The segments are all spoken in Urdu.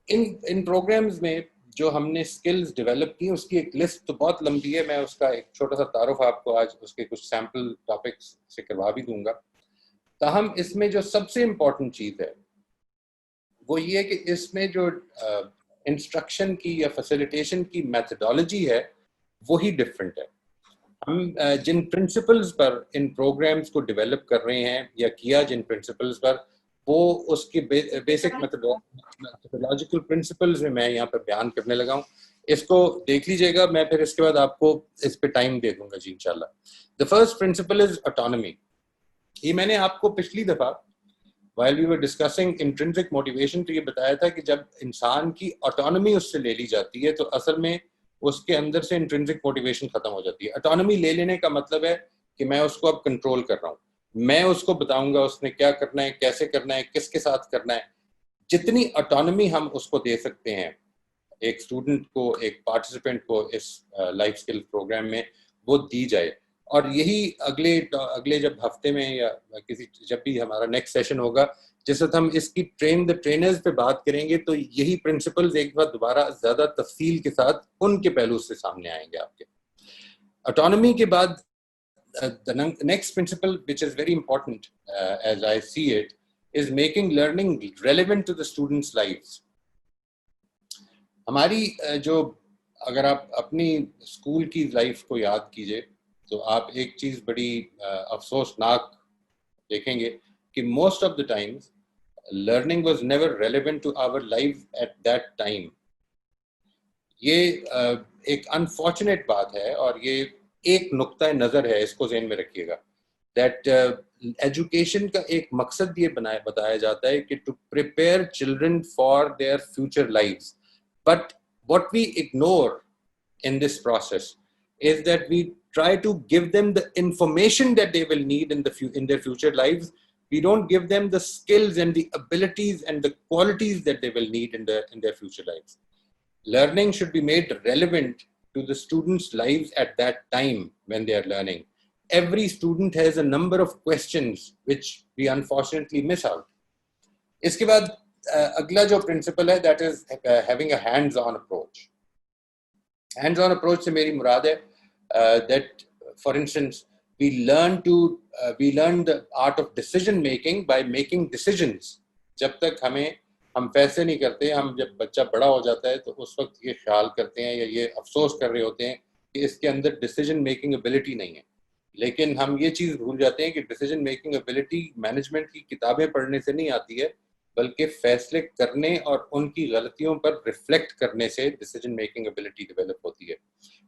ان پروگرامز میں جو ہم نے اسکلز ڈیولپ کی اس کی ایک لسٹ تو بہت لمبی ہے. میں اس کا ایک چھوٹا سا تعارف آپ کو آج اس کے کچھ سیمپل ٹاپکس سے کروا بھی دوں گا. تاہم اس میں جو سب سے امپورٹنٹ چیز ہے وہ یہ کہ اس میں جو انسٹرکشن کی یا فیسیلیٹیشن کی میتھڈالوجی ہے وہی ڈفرینٹ ہے. ہم جن پرنسپلز پر ان پروگرامز کو ڈیولپ کر رہے ہیں یا کیا جن پرنسپلز پر, وہ اس کی بیسک میتھڈولوجیکل پرنسپلز میں یہاں پر بیان کرنے لگا ہوں. اس کو دیکھ لیجیے گا, میں پھر اس کے بعد آپ کو اس پہ ٹائم دے دوں گا جی انشاءاللہ. The first principle is autonomy. یہ میں نے آپ کو پچھلی دفعہ while we were discussing intrinsic motivation تو یہ بتایا تھا کہ جب انسان کی autonomy اس سے لے لی جاتی ہے تو اصل میں اس کے اندر سے انٹرنسک موٹیویشن ختم ہو جاتی ہے. اٹانومی لے لینے کا مطلب ہے کہ میں اس کو اب کنٹرول کر رہا ہوں, میں اس کو بتاؤں گا اس نے کیا کرنا ہے, کیسے کرنا ہے, کس کے ساتھ کرنا ہے. جتنی اٹانومی ہم اس کو دے سکتے ہیں ایک اسٹوڈنٹ کو, ایک پارٹیسپینٹ کو اس لائف اسکل پروگرام میں, وہ دی جائے. اور یہی اگلے جب ہفتے میں یا کسی جب بھی ہمارا نیکسٹ سیشن ہوگا جس وقت ہم اس کی ٹرین دا ٹرینرز پہ بات کریں گے تو یہی پرنسپلز ایک بار دوبارہ زیادہ تفصیل کے ساتھ ان کے پہلو سے سامنے آئیں گے آپ کے. اٹانومی کے بعد the next principle which is very important as I see it is making learning relevant to the students' lives. ہماری جو اگر آپ اپنی اسکول کی لائف کو یاد کیجئے تو آپ ایک چیز بڑی افسوسناک دیکھیں گے کہ most of the times learning was never relevant to our life at that time. یہ ایک انفارچونیٹ بات ہے اور یہ ایک نقطۂ نظر ہے, اس کو ذہن میں رکھیے گا. دیٹ ایجوکیشن کا ایک مقصد یہ بتایا جاتا ہے کہ to prepare children for their future lives, but what we ignore in this process is that we try to give them the information that they will need in their future lives. We don't give them the skills and the abilities and the qualities that they will need in their future lives. Learning should be made relevant to the students' lives at that time when they are learning. Every student has a number of questions which we unfortunately miss out. اس کے بعد اگلا جو پرنسپل ہے that is having a hands-on approach. Hands-on approach سے میری مراد ہے that for instance we learn the art of decision making by making decisions. جب تک ہم فیصلے نہیں کرتے, ہم جب بچہ بڑا ہو جاتا ہے تو اس وقت یہ خیال کرتے ہیں یا یہ افسوس کر رہے ہوتے ہیں کہ اس کے اندر ڈیسیجن میکنگ ایبلٹی نہیں ہے. لیکن ہم یہ چیز بھول جاتے ہیں کہ ڈیسیجن میکنگ ایبلٹی مینجمنٹ کی کتابیں پڑھنے سے نہیں آتی ہے, بلکہ فیصلے کرنے اور ان کی غلطیوں پر ریفلیکٹ کرنے سے ڈیسیجن میکنگ ایبلٹی ڈیولپ ہوتی ہے.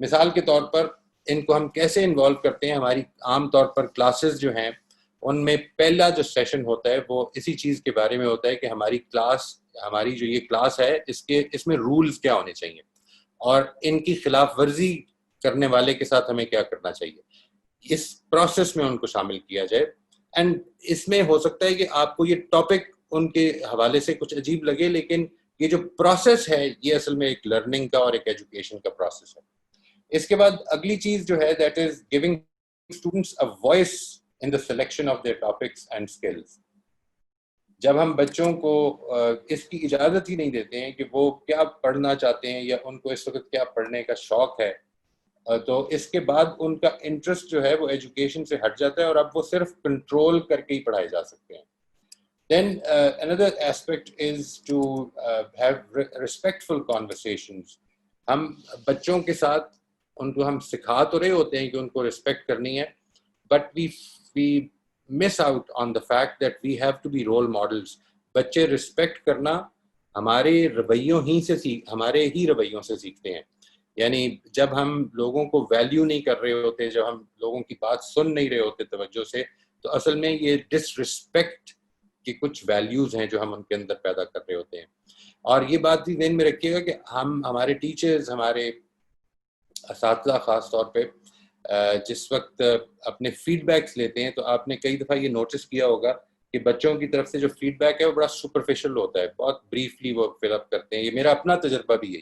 مثال کے طور پر ان کو ہم کیسے انوالو کرتے ہیں, ہماری عام طور پر کلاسز جو ہیں ان میں پہلا جو سیشن ہوتا ہے وہ اسی چیز کے بارے میں ہوتا ہے کہ ہماری جو یہ کلاس ہے اس میں رولز کیا ہونے چاہیے اور ان کی خلاف ورزی کرنے والے کے ساتھ ہمیں کیا کرنا چاہیے. اس پروسیس میں ان کو شامل کیا جائے. اینڈ اس میں ہو سکتا ہے کہ آپ کو یہ ٹاپک ان کے حوالے سے کچھ عجیب لگے, لیکن یہ جو پروسیس ہے یہ اصل میں ایک لرننگ کا اور ایک ایجوکیشن کا پروسیس ہے. اس کے بعد اگلی چیز جو ہے that is giving students a voice in the selection of their topics and skills. جب ہم بچوں کو اس کی اجازت ہی نہیں دیتے ہیں کہ وہ کیا پڑھنا چاہتے ہیں یا ان کو اس وقت کیا پڑھنے کا شوق ہے, تو اس کے بعد ان کا انٹرسٹ جو ہے وہ ایجوکیشن سے ہٹ جاتا ہے اور اب وہ صرف کنٹرول کر کے ہی پڑھائے جا سکتے ہیں. Then another aspect is to have respectful conversations. ہم بچوں کے ساتھ ان کو ہم سکھا تو رہے ہوتے ہیں کہ ان کو رسپیکٹ کرنی ہے, but we miss out on the fact that we have to be role models. بچے رسپیکٹ کرنا ہمارے ہی رویوں سے سیکھتے ہیں. یعنی جب ہم لوگوں کو ویلیو نہیں کر رہے ہوتے, جب ہم لوگوں کی بات سن نہیں رہے ہوتے توجہ سے, تو اصل میں یہ ڈس رسپیکٹ کی کچھ ویلیوز ہیں جو ہم ان کے اندر پیدا کر رہے ہوتے ہیں. اور یہ بات بھی ذہن میں رکھیے گا کہ ہمارے ٹیچرز, ہمارے اساتذہ خاص طور پہ جس وقت اپنے فیڈ بیکس لیتے ہیں تو آپ نے کئی دفعہ یہ نوٹس کیا ہوگا کہ بچوں کی طرف سے جو فیڈ بیک ہے وہ بڑا سپرفیشل ہوتا ہے, بہت بریفلی وہ فل اپ کرتے ہیں. یہ میرا اپنا تجربہ بھی ہے.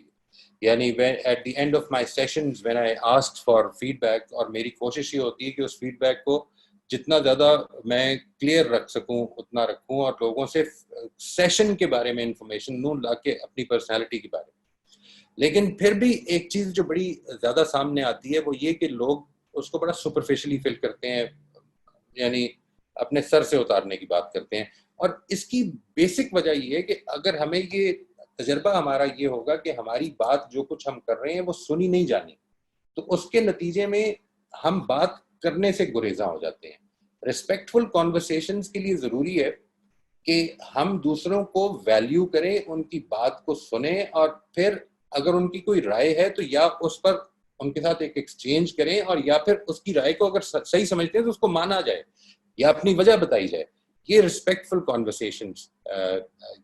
یعنی at the end of my sessions when I asked for feedback, اور میری کوشش یہ ہوتی ہے کہ اس فیڈ بیک کو جتنا زیادہ میں کلیئر رکھ سکوں اتنا رکھوں اور لوگوں سے سیشن کے بارے میں انفارمیشن لوں لا کے اپنی پرسنالٹی کے بارے میں. لیکن پھر بھی ایک چیز جو بڑی زیادہ سامنے آتی ہے وہ یہ کہ لوگ اس کو بڑا سپرفیشلی فیل کرتے ہیں, یعنی اپنے سر سے اتارنے کی بات کرتے ہیں. اور اس کی بیسک وجہ یہ ہے کہ اگر ہمیں یہ تجربہ ہمارا یہ ہوگا کہ ہماری بات جو کچھ ہم کر رہے ہیں وہ سنی نہیں جانی, تو اس کے نتیجے میں ہم بات کرنے سے گریزاں ہو جاتے ہیں. ریسپیکٹفل کانورسیشنز کے لیے ضروری ہے کہ ہم دوسروں کو ویلیو کریں, ان کی بات کو سنیں, اور پھر اگر ان کی کوئی رائے ہے تو یا اس پر ان کے ساتھ ایک ایکسچینج کریں, اور یا پھر اس کی رائے کو اگر صحیح سمجھتے ہیں تو اس کو مانا جائے یا اپنی وجہ بتائی جائے. یہ رسپیکٹفل کانورسیشنز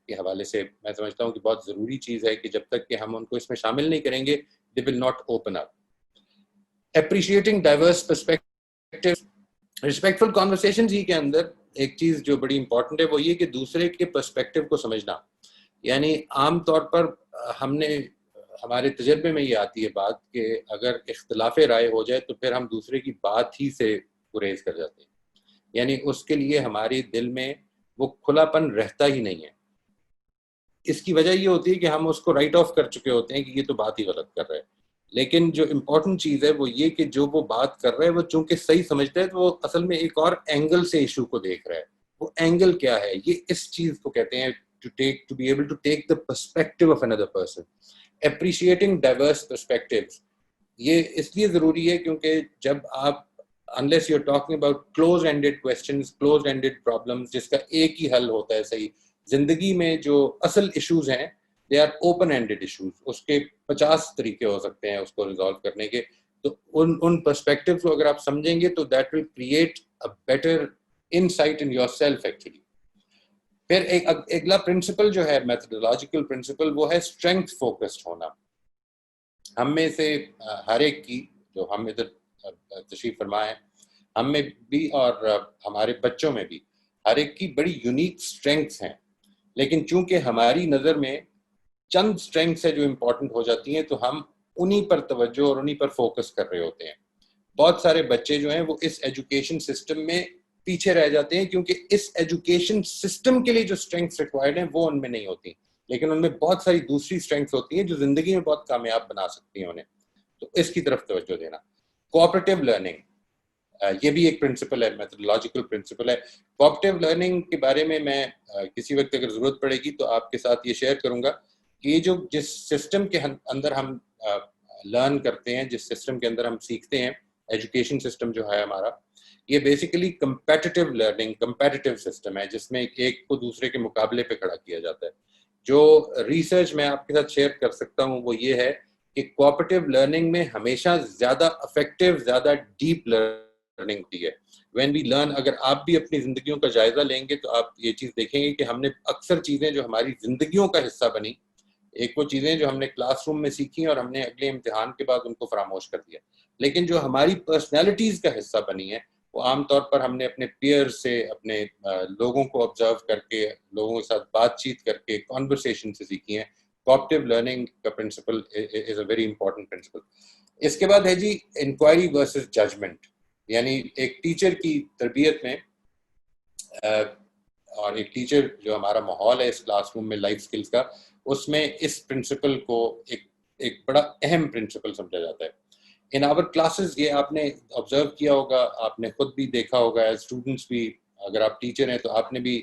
کے حوالے سے میں سمجھتا ہوں کہ بہت ضروری چیز ہے کہ جب تک کہ ہم ان کو اس میں شامل نہیں کریں گے they will not open up. Appreciating diverse perspectives. Respectful conversations ہی کے اندر ایک چیز جو بڑی امپورٹنٹ ہے وہ یہ کہ دوسرے کے پرسپیکٹو کو سمجھنا. یعنی عام طور پر ہم نے ہمارے تجربے میں یہ آتی ہے بات کہ اگر اختلاف رائے ہو جائے تو پھر ہم دوسرے کی بات ہی سے گریز کر جاتے ہیں, یعنی اس کے لیے ہمارے دل میں وہ کھلا پن رہتا ہی نہیں ہے. اس کی وجہ یہ ہوتی ہے کہ ہم اس کو رائٹ آف کر چکے ہوتے ہیں کہ یہ تو بات ہی غلط کر رہے ہیں. لیکن جو امپورٹنٹ چیز ہے وہ یہ کہ جو وہ بات کر رہا ہے وہ چونکہ صحیح سمجھتا ہے تو وہ اصل میں ایک اور اینگل سے ایشو کو دیکھ رہا ہے. وہ اینگل کیا ہے, یہ اس چیز کو کہتے ہیں to be able to take the perspective of another person. Appreciating diverse perspectives. یہ اس لیے ضروری ہے کیونکہ جب آپ unless you're talking about close-ended questions, close-ended problems جس کا ایک ہی حل ہوتا ہے صحیح, زندگی میں جو اصل ایشوز ہیں they are open-ended issues. اس کے 50 طریقے ہو سکتے ہیں اس کو ریزالو کرنے کے. تو ان پرسپیکٹیو کو اگر آپ سمجھیں گے تو that will create a better insight in yourself actually. پھر ایک اگلا پرنسپل جو ہے میتھڈولوجیکل پرنسپل وہ ہے اسٹرینتھ فوکسڈ ہونا. ہم میں سے ہر ایک کی, جو ہم ادھر تشریف فرما ہے, ہم میں بھی اور ہمارے بچوں میں بھی ہر ایک کی بڑی یونیک اسٹرینگتھس ہیں. لیکن چونکہ ہماری نظر میں چند اسٹرینگتھس ہیں جو امپورٹنٹ ہو جاتی ہیں تو ہم انہی پر توجہ اور انہی پر فوکس کر رہے ہوتے ہیں. بہت سارے بچے جو ہیں وہ اس ایجوکیشن سسٹم میں پیچھے رہ جاتے ہیں کیونکہ اس ایجوکیشن سسٹم کے لیے جو اسٹرینگتھس ریکوائرڈ ہیں وہ ان میں نہیں ہوتی, لیکن ان میں بہت ساری دوسری اسٹرینگتھس ہوتی ہیں جو زندگی میں بہت کامیاب بنا سکتی ہیں انہیں. تو اس کی طرف توجہ دینا. کوآپریٹو لرننگ, یہ بھی ایک پرنسپل ہے, میتھڈولوجیکل پرنسپل ہے. کوآپریٹو لرننگ کے بارے میں کسی وقت اگر ضرورت پڑے گی تو آپ کے ساتھ یہ شیئر کروں گا کہ یہ جو جس سسٹم کے اندر ہم لرن کرتے ہیں, جس سسٹم کے اندر ہم سیکھتے ہیں, ایجوکیشن سسٹم جو ہے ہمارا, یہ basically competitive learning, competitive system ہے جس میں ایک کو دوسرے کے مقابلے پہ کھڑا کیا جاتا ہے. جو ریسرچ میں آپ کے ساتھ شیئر کر سکتا ہوں وہ یہ ہے کہ کوآپریٹیو لرننگ میں ہمیشہ زیادہ افیکٹو, زیادہ ڈیپ لرننگ ہوتی ہے. وین وی لرن, اگر آپ بھی اپنی زندگیوں کا جائزہ لیں گے تو آپ یہ چیز دیکھیں گے کہ ہم نے اکثر چیزیں جو ہماری زندگیوں کا حصہ بنی, ایک وہ چیزیں جو ہم نے کلاس روم میں سیکھی اور ہم نے اگلے امتحان کے بعد ان کو فراموش کر دیا, لیکن جو ہماری پرسنالٹیز کا حصہ بنی ہے وہ عام طور پر ہم نے اپنے پیئر سے, اپنے لوگوں کو آبزرو کر کے, لوگوں کے ساتھ بات چیت کر کے, کانورسیشن سے سیکھی ہیں. کوآپریٹیو لرننگ کا principle is a very important principle. اس کے بعد ہے جی انکوائری ورسز ججمنٹ, یعنی ایک ٹیچر کی تربیت میں اور ایک ٹیچر جو ہمارا ماحول ہے اس کلاس روم میں لائف سکلز کا, اس میں اس پرنسپل کو ایک بڑا اہم پرنسپل سمجھا جاتا ہے. ان آور کلاسز, یہ آپ نے آبزرو کیا ہوگا, آپ نے خود بھی دیکھا ہوگا, ایز اسٹوڈنٹس بھی, اگر آپ ٹیچر ہیں تو آپ نے بھی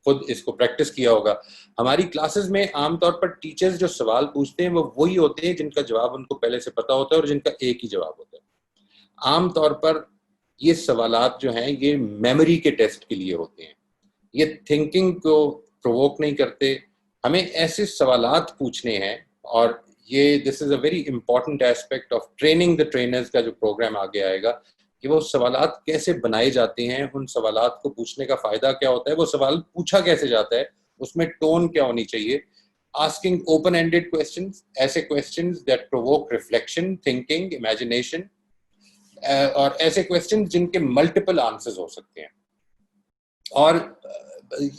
خود اس کو پریکٹس کیا ہوگا. ہماری کلاسز میں عام طور پر ٹیچرز جو سوال پوچھتے ہیں وہ وہی ہوتے ہیں جن کا جواب ان کو پہلے سے پتا ہوتا ہے اور جن کا ایک ہی جواب ہوتا ہے. عام طور پر یہ سوالات جو ہیں یہ میموری کے ٹیسٹ کے لیے ہوتے ہیں, یہ تھنکنگ کو پرووک نہیں کرتے. ہمیں ایسے سوالات پوچھنے ہیں, اور یہ this is a very important aspect of training the trainers کا جو پروگرام آگے آئے گا, کہ وہ سوالات کیسے بنائے جاتے ہیں, ان سوالات کو پوچھنے کا فائدہ کیا ہوتا ہے, وہ سوال پوچھا کیسے جاتا ہے, اس میں ٹون کیا ہونی چاہیے. آسکنگ اوپن اینڈیڈ کویسچنز, ایسے questions that provoke reflection, thinking, imagination, اور ایسے کویسچنز جن کے ملٹیپل آنسرز ہو سکتے ہیں. اور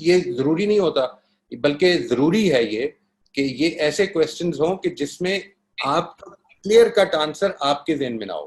یہ ضروری نہیں ہوتا, بلکہ ضروری ہے یہ کہ یہ ایسے کویسچنز ہوں کہ جس میں آپ کلیئر کٹ آنسر آپ کے ذہن میں نہ ہو.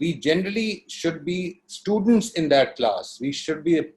we generally should be students in that class, we should be a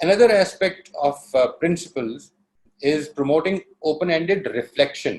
Another aspect of principles is promoting open-ended reflection.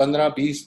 15, 20,